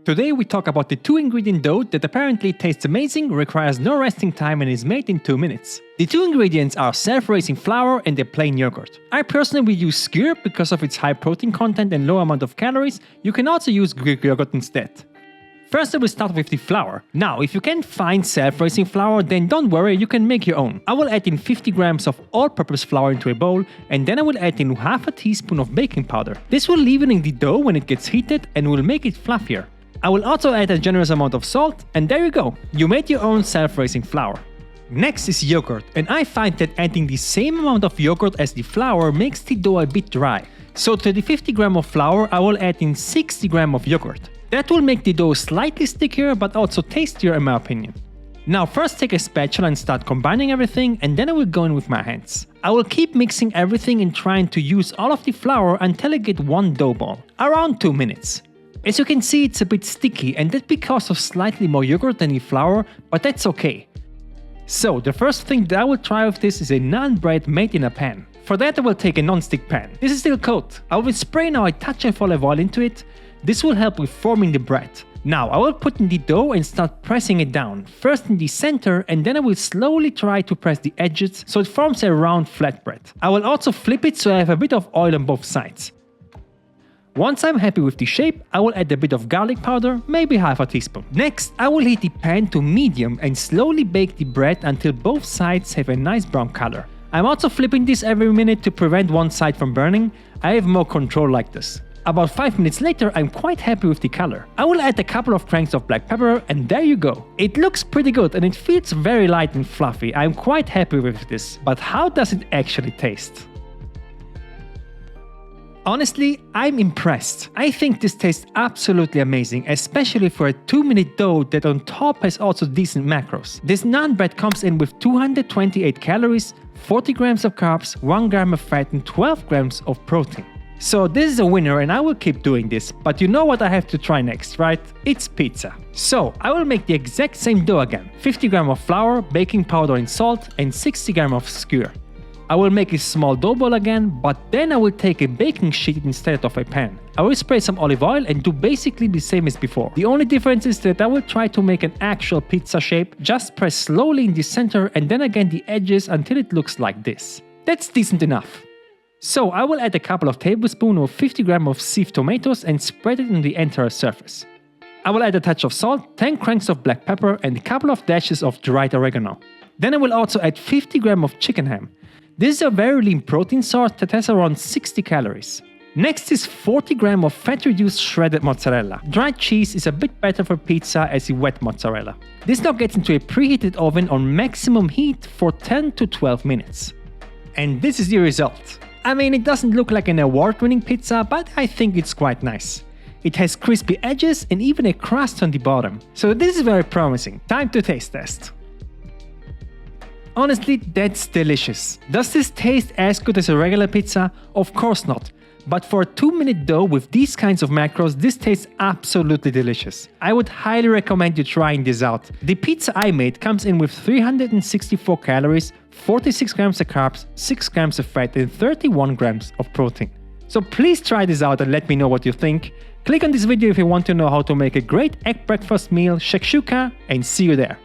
Today we talk about the 2-ingredient dough that apparently tastes amazing, requires no resting time and is made in 2 minutes. The 2 ingredients are self-raising flour and a plain yogurt. I personally will use Skyr because of its high protein content and low amount of calories. You can also use Greek yogurt instead. First I will start with the flour. Now if you can't find self-raising flour, then don't worry, you can make your own. I will add in 50 grams of all-purpose flour into a bowl and then I will add in half a teaspoon of baking powder. This will leaven the dough when it gets heated and will make it fluffier. I will also add a generous amount of salt and there you go, you made your own self-raising flour. Next is yogurt, and I find that adding the same amount of yogurt as the flour makes the dough a bit dry. So to the 50 grams of flour I will add in 60 grams of yogurt. That will make the dough slightly stickier but also tastier in my opinion. Now first take a spatula and start combining everything and then I will go in with my hands. I will keep mixing everything and trying to use all of the flour until I get one dough ball, around 2 minutes. As you can see, it's a bit sticky and that's because of slightly more yogurt than the flour, but that's okay. So the first thing that I will try with this is a naan bread made in a pan. For that I will take a non-stick pan. This is still cold. I will spray now a touch of olive oil into it. This will help with forming the bread. Now I will put in the dough and start pressing it down, first in the center and then I will slowly try to press the edges so it forms a round flatbread. I will also flip it so I have a bit of oil on both sides. Once I'm happy with the shape, I will add a bit of garlic powder, maybe half a teaspoon. Next, I will heat the pan to medium and slowly bake the bread until both sides have a nice brown color. I'm also flipping this every minute to prevent one side from burning. I have more control like this. About 5 minutes later, I'm quite happy with the color. I will add a couple of cranks of black pepper and there you go. It looks pretty good and it feels very light and fluffy. I'm quite happy with this, but how does it actually taste? Honestly, I'm impressed. I think this tastes absolutely amazing, especially for a 2-minute dough that on top has also decent macros. This naan bread comes in with 228 calories, 40 grams of carbs, 1 gram of fat and 12 grams of protein. So this is a winner and I will keep doing this, but you know what I have to try next, right? It's pizza. So I will make the exact same dough again. 50 grams of flour, baking powder and salt and 60 grams of skyr. I will make a small dough ball again, but then I will take a baking sheet instead of a pan. I will spray some olive oil and do basically the same as before. The only difference is that I will try to make an actual pizza shape, just press slowly in the center and then again the edges until it looks like this. That's decent enough. So I will add a couple of tablespoons of 50 grams of sieved tomatoes and spread it on the entire surface. I will add a touch of salt, 10 cranks of black pepper and a couple of dashes of dried oregano. Then I will also add 50 grams of chicken ham. This is a very lean protein source that has around 60 calories. Next is 40 grams of fat-reduced shredded mozzarella. Dried cheese is a bit better for pizza as a wet mozzarella. This now gets into a preheated oven on maximum heat for 10 to 12 minutes. And this is the result. I mean, it doesn't look like an award-winning pizza, but I think it's quite nice. It has crispy edges and even a crust on the bottom. So this is very promising. Time to taste test. Honestly, that's delicious. Does this taste as good as a regular pizza? Of course not. But for a 2-minute dough with these kinds of macros, this tastes absolutely delicious. I would highly recommend you trying this out. The pizza I made comes in with 364 calories, 46 grams of carbs, 6 grams of fat and 31 grams of protein. So please try this out and let me know what you think. Click on this video if you want to know how to make a great egg breakfast meal, shakshuka, and see you there.